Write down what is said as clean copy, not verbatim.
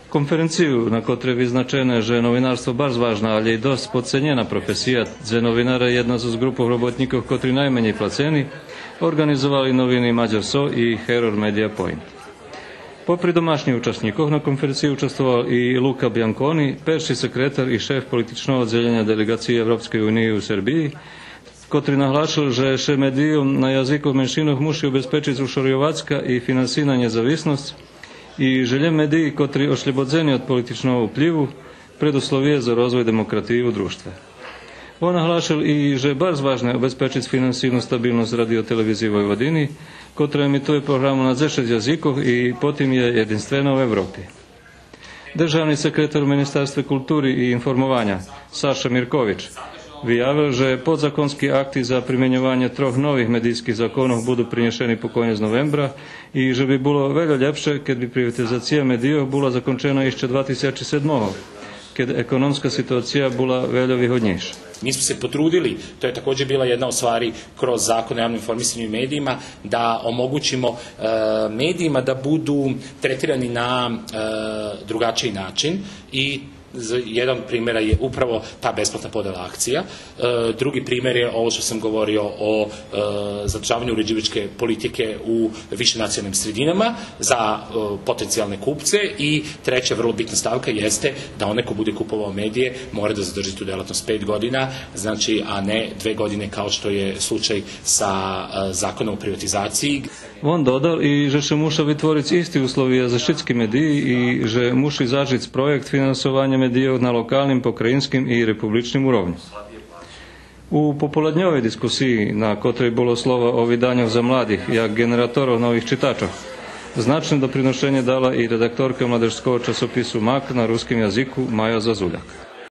Konferenciju, na kotrej vyznačené, že novinárstvo bardzo vážna, ale i dosť podcenená profesija, za novinára je jedna z grupov robotníkov, kotrí najmenej placení, organizovali noviny Maďar.so i Heror Media Point. Popri domašních účastníkoch na konferenciji učestvoval i Luka Bianconi, perši sekretar i šéf političnog oddeljenja delegacije Evropske unije u Srbiji, kotri nahlášil, že še medijom na jazykov menšinoch muši ubezpečiť zrušorjovacka i finansina nezavisnosť i želje mediji, kotri ošljebodzeni od političnog vplivu, preduslovije za rozvoj demokratije u društve. On nahlášil i, že bardzo važno je obezpečiť finansijnu stabilnost radiotelevizije u Vojvodini, kotra emituje programu na 10 jazykov i potim je jedinstvena u Evropi. Državni sekretar u Ministarstve kulturi i informovanja, Saša Mirković, vyjavil, že podzakonski akti za primjenjovanje 3 novih medijskih zakonov budu prinješeni po konec novembra i že bi bilo veľa ljepše, kad bi privatizacija medijov bila zakončena ešte 2007. kad ekonomska situacija bila veľa výhodnejša. Mi smo se potrudili, to je također bila jedna od stvari kroz zakon o javnom informisanju i medijima, da omogućimo medijima da budu tretirani na drugačiji način i jedan primjer je upravo ta besplatna podjela akcija. Drugi primjer je ovo što sam govorio o zadržavanju uređivačke politike u višenacionalnim sredinama za potencijalne kupce i treća vrlo bitna stavka jeste da onaj ko bude kupovao medije mora da zadrži tu delatnost 5 godina, znači, a ne 2 godine kao što je slučaj sa zakonom o privatizaciji. On dodal i že će muša vytvoriť isti uslovija za šitski mediji i že muši zažiť projekt finansovanja medijov na lokalnim, pokrajinskim i republičnim úrovni. U popolednjovej diskusiji, na kotrej bolo slova o vydanjach za mladih, jak generatorov novih čitačov, značné doprinošenje dala i redaktorka mladežskog časopisu MAK na ruskim jazyku Maja Zazuljak.